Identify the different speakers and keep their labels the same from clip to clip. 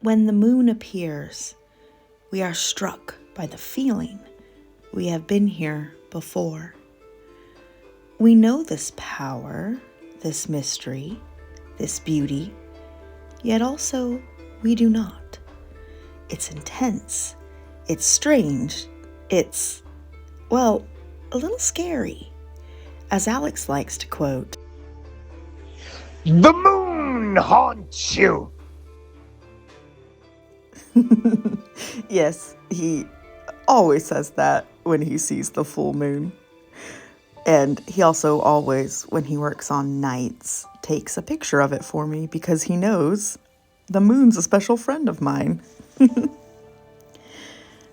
Speaker 1: When the moon appears, we are struck by the feeling we have been here before. We know this power, this mystery, this beauty, yet also we do not. It's intense, it's strange, it's, well, a little scary. As Alex likes to quote,
Speaker 2: "The moon haunts you."
Speaker 1: Yes, he always says that when he sees the full moon. And he also always, when he works on nights, takes a picture of it for me because he knows the moon's a special friend of mine.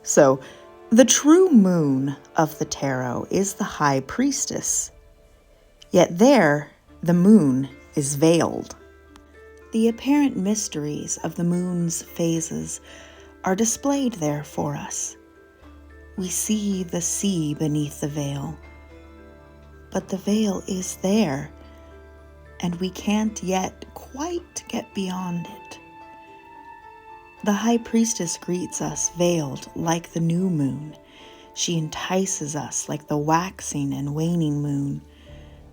Speaker 1: So, the true moon of the tarot is the High Priestess. Yet there, the moon is veiled. The apparent mysteries of the moon's phases are displayed there for us. We see the sea beneath the veil, but the veil is there, and we can't yet quite get beyond it. The High Priestess greets us veiled like the new moon. She entices us like the waxing and waning moon,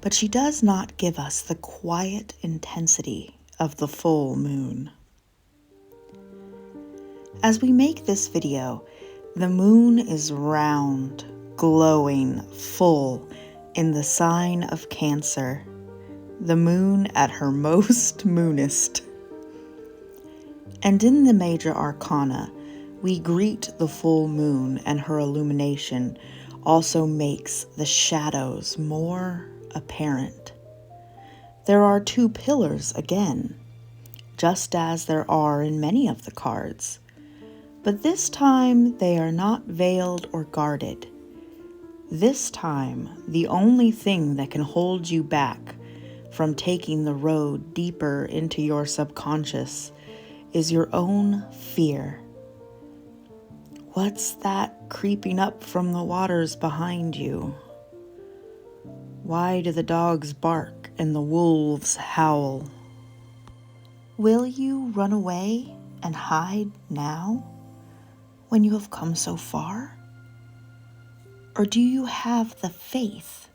Speaker 1: but she does not give us the quiet intensity of the full moon. As we make this video, the moon is round, glowing, full, in the sign of Cancer, the moon at her most moonest. And in the major arcana, we greet the full moon, and her illumination also makes the shadows more apparent. There are two pillars again, just as there are in many of the cards, but this time they are not veiled or guarded. This time, the only thing that can hold you back from taking the road deeper into your subconscious is your own fear. What's that creeping up from the waters behind you? Why do the dogs bark and the wolves howl? Will you run away and hide now, when you have come so far? Or do you have the faith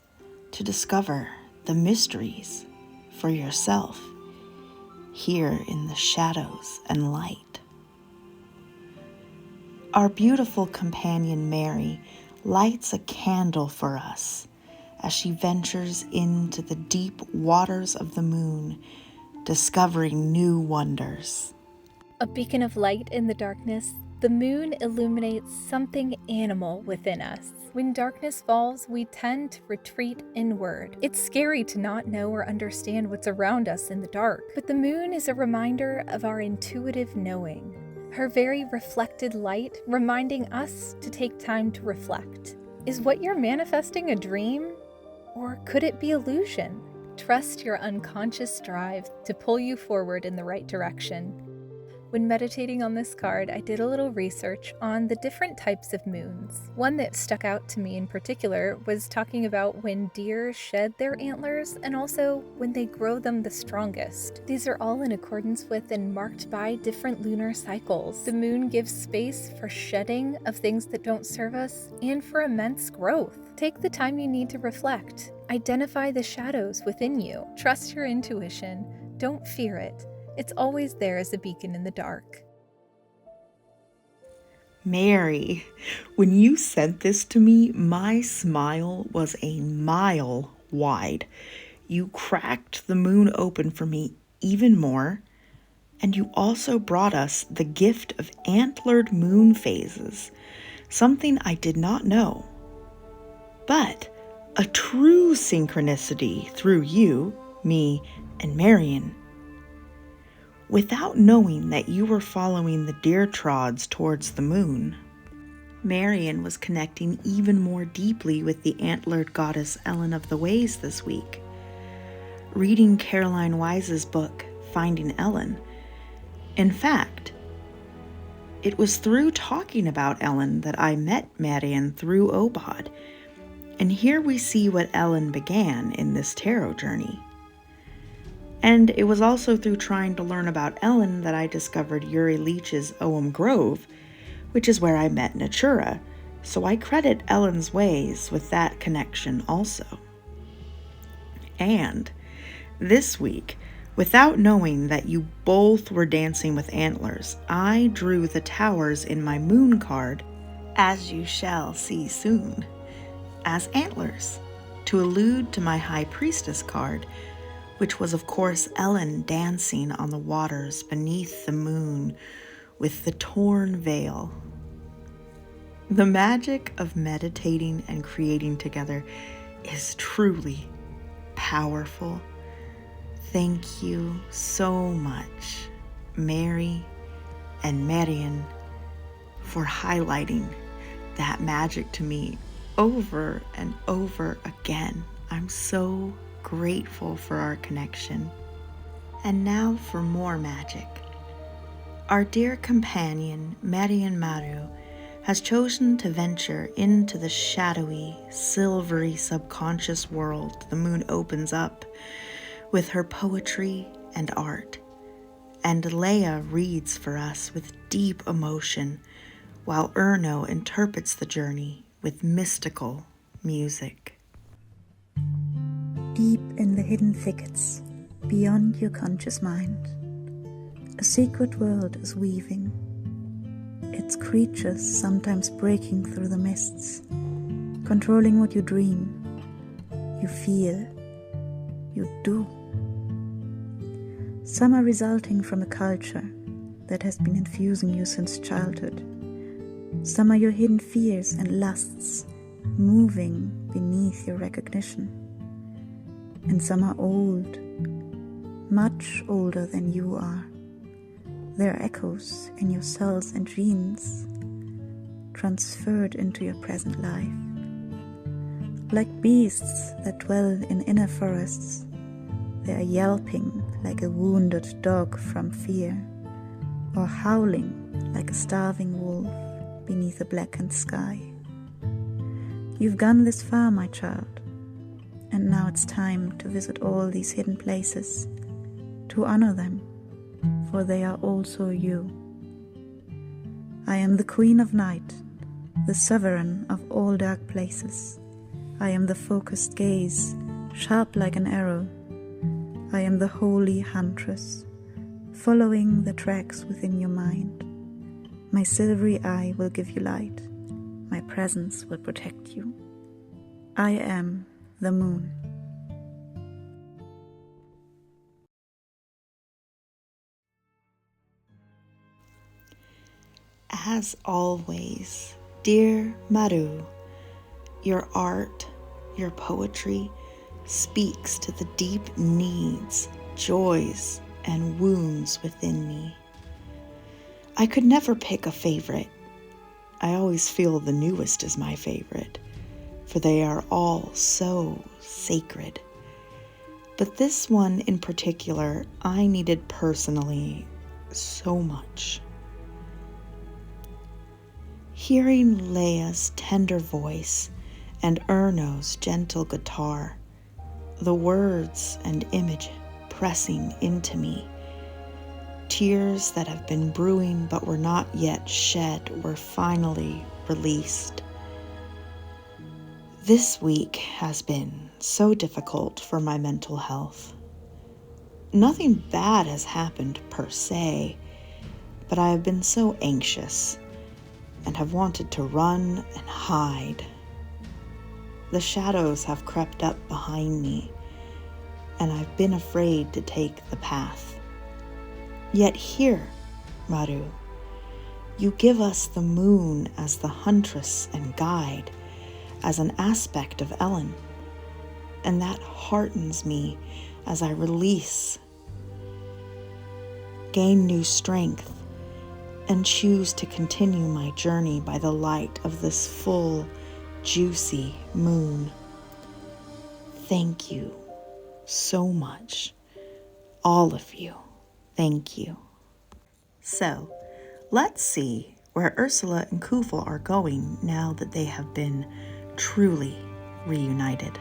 Speaker 1: to discover the mysteries for yourself here in the shadows and light? Our beautiful companion Mary lights a candle for us as she ventures into the deep waters of the moon, discovering new wonders.
Speaker 3: A beacon of light in the darkness, the moon illuminates something animal within us. When darkness falls, we tend to retreat inward. It's scary to not know or understand what's around us in the dark, but the moon is a reminder of our intuitive knowing. Her very reflected light reminding us to take time to reflect. Is what you're manifesting a dream? Or could it be illusion? Trust your unconscious drive to pull you forward in the right direction. When meditating on this card, I did a little research on the different types of moons. One that stuck out to me in particular was talking about when deer shed their antlers and also when they grow them the strongest. These are all in accordance with and marked by different lunar cycles. The moon gives space for shedding of things that don't serve us and for immense growth. Take the time you need to reflect. Identify the shadows within you. Trust your intuition. Don't fear it. It's always there as a beacon in the dark.
Speaker 1: Mary, when you sent this to me, my smile was a mile wide. You cracked the moon open for me even more, and you also brought us the gift of antlered moon phases, something I did not know. But a true synchronicity through you, me, and Marion. Without knowing that you were following the deer trods towards the moon, Marion was connecting even more deeply with the antlered goddess Ellen of the Ways this week. Reading Caroline Wise's book, Finding Ellen. In fact, it was through talking about Ellen that I met Marion through Obod, and here we see what Ellen began in this tarot journey. And it was also through trying to learn about Ellen that I discovered Uri Leach's Ogham Grove, which is where I met Natura, so I credit Ellen's ways with that connection also. And this week, without knowing that you both were dancing with antlers, I drew the towers in my moon card, as you shall see soon, as antlers, to allude to my High Priestess card, which was of course Ellen dancing on the waters beneath the moon with the torn veil. The magic of meditating and creating together is truly powerful. Thank you so much, Mary and Marion, for highlighting that magic to me over and over again. I'm so grateful for our connection. And now for more magic. Our dear companion, Marion Marou, has chosen to venture into the shadowy, silvery subconscious world the moon opens up with her poetry and art. And Leah reads for us with deep emotion, while Erno interprets the journey with mystical music.
Speaker 4: Deep in the hidden thickets, beyond your conscious mind, a secret world is weaving, its creatures sometimes breaking through the mists, controlling what you dream, you feel, you do. Some are resulting from a culture that has been infusing you since childhood. Some are your hidden fears and lusts moving beneath your recognition. And some are old, much older than you are. They are echoes in your cells and genes, transferred into your present life. Like beasts that dwell in inner forests, they are yelping like a wounded dog from fear, or howling like a starving wolf beneath a blackened sky. You've gone this far, my child, and now it's time to visit all these hidden places, to honor them, for they are also you. I am the Queen of Night, the sovereign of all dark places. I am the focused gaze, sharp like an arrow. I am the holy huntress, following the tracks within your mind. My silvery eye will give you light. My presence will protect you. I am the moon.
Speaker 1: As always, dear Marou, your art, your poetry speaks to the deep needs, joys, and wounds within me. I could never pick a favorite. I always feel the newest is my favorite, for they are all so sacred. But this one in particular, I needed personally so much. Hearing Leah's tender voice and Erno's gentle guitar, the words and image pressing into me, tears that have been brewing but were not yet shed were finally released. This week has been so difficult for my mental health. Nothing bad has happened per se, but I have been so anxious and have wanted to run and hide. The shadows have crept up behind me, and I've been afraid to take the path. Yet here, Marou, you give us the moon as the huntress and guide, as an aspect of Ellen, and that heartens me as I release, gain new strength, and choose to continue my journey by the light of this full, juicy moon. Thank you so much, all of you. Thank you. So, let's see where Ursula and Kufel are going now that they have been truly reunited.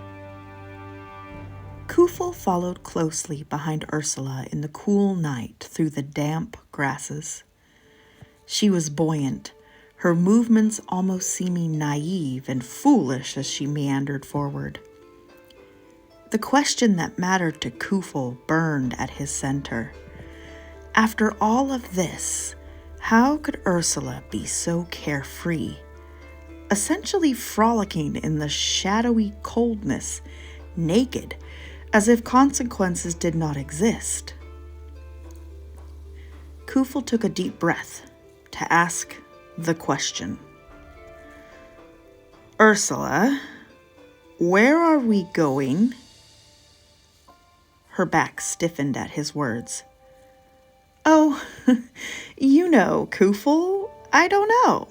Speaker 1: Kufel followed closely behind Ursula in the cool night through the damp grasses. She was buoyant, her movements almost seeming naive and foolish as she meandered forward. The question that mattered to Kufel burned at his center. After all of this, how could Ursula be so carefree, essentially frolicking in the shadowy coldness, naked, as if consequences did not exist? Kufel took a deep breath to ask the question. Ursula, where are we going? Her back stiffened at his words. Oh, you know, Kufel, I don't know.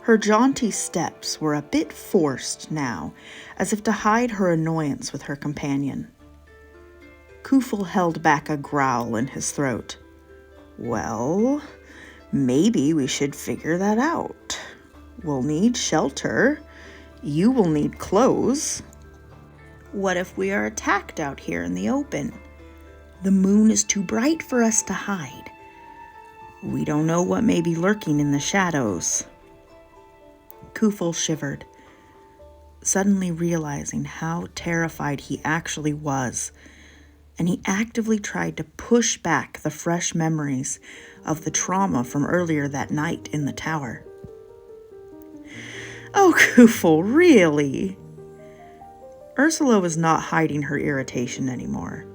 Speaker 1: Her jaunty steps were a bit forced now, as if to hide her annoyance with her companion. Kufel held back a growl in his throat. Well, maybe we should figure that out. We'll need shelter. You will need clothes. What if we are attacked out here in the open? The moon is too bright for us to hide. We don't know what may be lurking in the shadows. Kufel shivered, suddenly realizing how terrified he actually was, and he actively tried to push back the fresh memories of the trauma from earlier that night in the tower. Oh, Kufel, really? Ursula was not hiding her irritation anymore.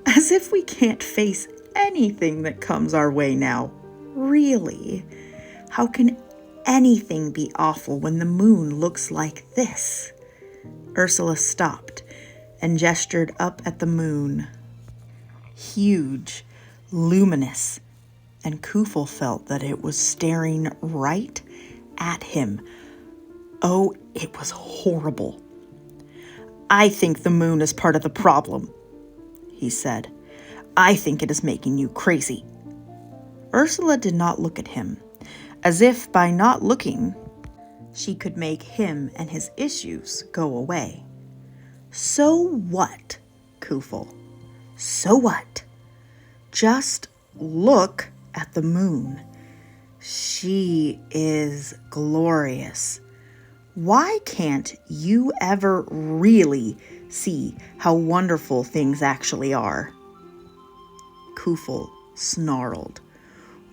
Speaker 1: As if we can't face anything that comes our way now. Really? How can anything be awful when the moon looks like this? Ursula stopped and gestured up at the moon. Huge, luminous, and Kufel felt that it was staring right at him. Oh, it was horrible. I think the moon is part of the problem, he said. I think it is making you crazy. Ursula did not look at him, as if by not looking, she could make him and his issues go away. So what, Kufel? So what? Just look at the moon. She is glorious. Why can't you ever really see how wonderful things actually are? Kufel snarled.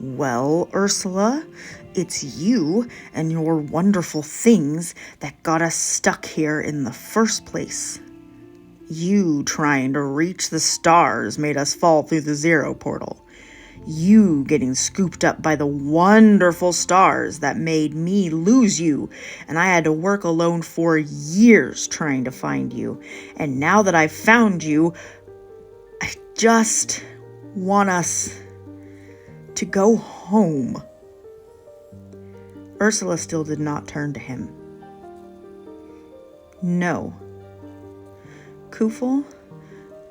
Speaker 1: Well, Ursula, it's you and your wonderful things that got us stuck here in the first place. You trying to reach the stars made us fall through the zero portal. You getting scooped up by the wonderful stars that made me lose you, and I had to work alone for years trying to find you. And now that I've found you, I just want us to go home. Ursula still did not turn to him. No. Kufel,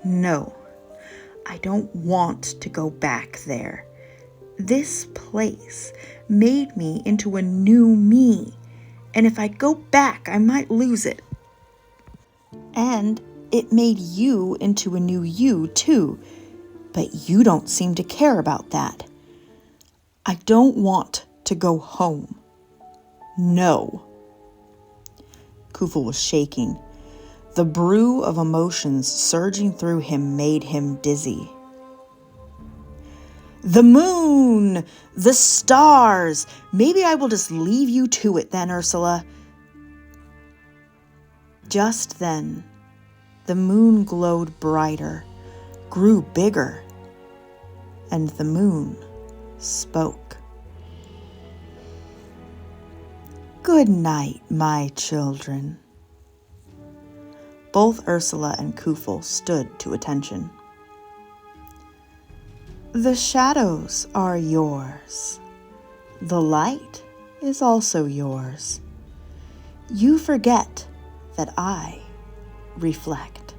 Speaker 1: no. I don't want to go back there. This place made me into a new me, and if I go back, I might lose it. And it made you into a new you, too, but you don't seem to care about that. I don't want to go home. No. Kufel was shaking. The brew of emotions surging through him made him dizzy. The moon! The stars! Maybe I will just leave you to it then, Ursula. Just then, the moon glowed brighter, grew bigger, and the moon spoke. Good night, my children. Both Ursula and Kufel stood to attention. The shadows are yours. The light is also yours. You forget that I reflect.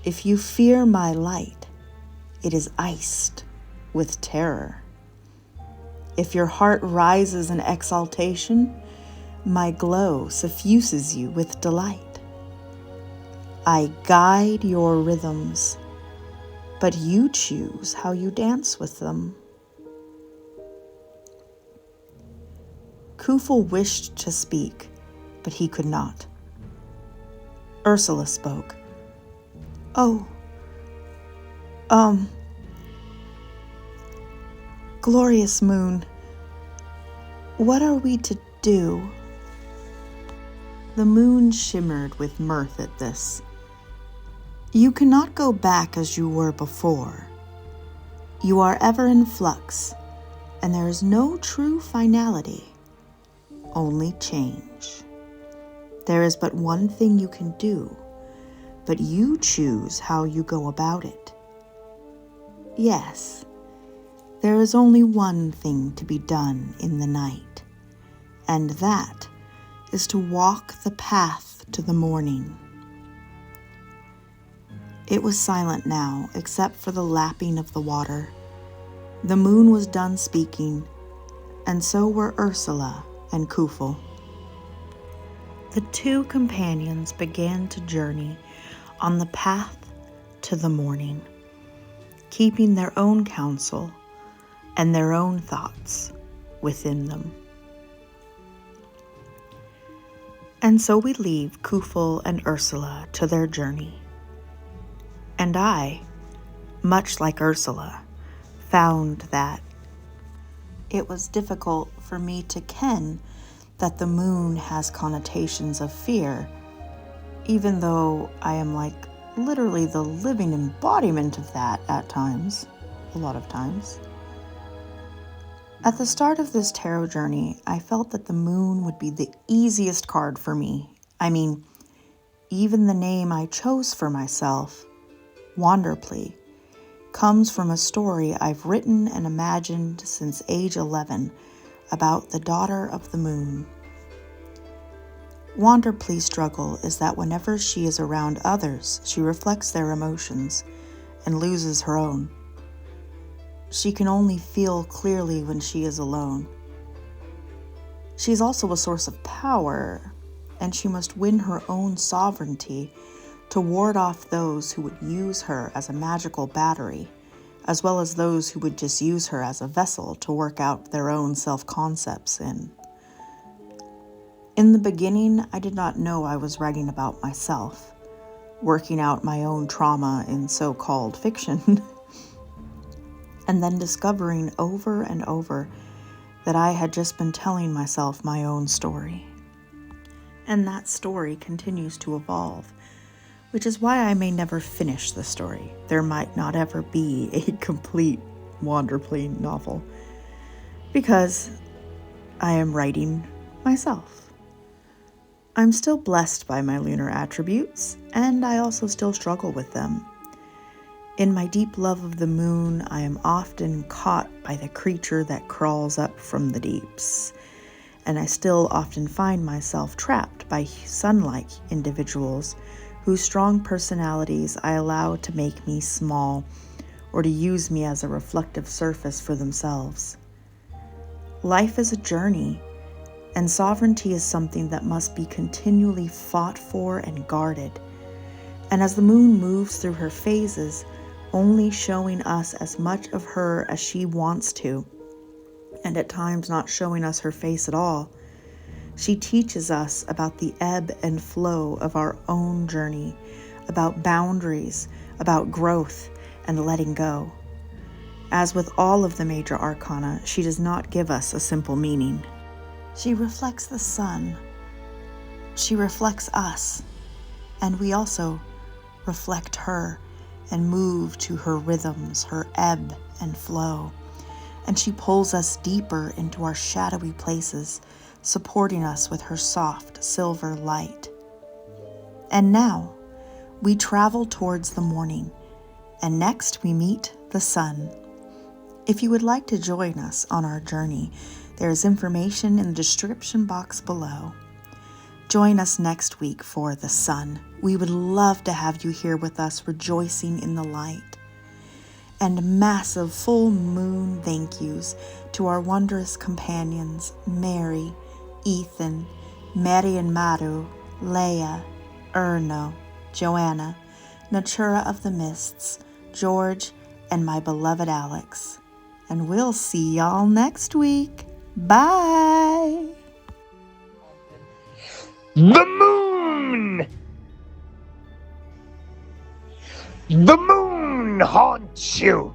Speaker 1: If you fear my light, it is iced with terror. If your heart rises in exaltation, my glow suffuses you with delight. I guide your rhythms, but you choose how you dance with them. Kufel wished to speak, but he could not. Ursula spoke. Oh, glorious moon, what are we to do? The moon shimmered with mirth at this. You cannot go back as you were before. You are ever in flux, and there is no true finality, only change. There is but one thing you can do, but you choose how you go about it. Yes, there is only one thing to be done in the night, and that is to walk the path to the morning. It was silent now, except for the lapping of the water. The moon was done speaking, and so were Ursula and Kufel. The two companions began to journey on the path to the morning, keeping their own counsel and their own thoughts within them. And so we leave Kufel and Ursula to their journey. And I, much like Ursula, found that it was difficult for me to ken that the moon has connotations of fear, even though I am like literally the living embodiment of that at times, a lot of times. At the start of this tarot journey, I felt that the moon would be the easiest card for me. I mean, even the name I chose for myself, wanderplea, comes from a story I've written and imagined since age 11 about the daughter of the moon. Wanderplea's struggle is that whenever she is around others, she reflects their emotions and loses her own. She can only feel clearly when she is alone. She is also a source of power, and she must win her own sovereignty to ward off those who would use her as a magical battery, as well as those who would just use her as a vessel to work out their own self-concepts in. In the beginning, I did not know I was writing about myself, working out my own trauma in so-called fiction, and then discovering over and over that I had just been telling myself my own story. And that story continues to evolve, which is why I may never finish the story. There might not ever be a complete wanderplea novel, because I am writing myself. I'm still blessed by my lunar attributes, and I also still struggle with them. In my deep love of the moon, I am often caught by the creature that crawls up from the deeps, and I still often find myself trapped by sun-like individuals whose strong personalities I allow to make me small or to use me as a reflective surface for themselves. Life is a journey, and sovereignty is something that must be continually fought for and guarded. And as the moon moves through her phases, only showing us as much of her as she wants to, and at times not showing us her face at all, she teaches us about the ebb and flow of our own journey, about boundaries, about growth, and letting go. As with all of the major arcana, she does not give us a simple meaning. She reflects the sun. She reflects us, and we also reflect her and move to her rhythms, her ebb and flow. And she pulls us deeper into our shadowy places, supporting us with her soft silver light. And now, we travel towards the morning, and next we meet the sun. If you would like to join us on our journey, there is information in the description box below. Join us next week for the sun. We would love to have you here with us, rejoicing in the light. And massive full moon thank yous to our wondrous companions, Mary, Ethan, Marion Marou, Leah, Erno, Joanna, Natura of the Mists, George, and my beloved Alex. And we'll see y'all next week. Bye!
Speaker 2: The moon! The moon haunts you!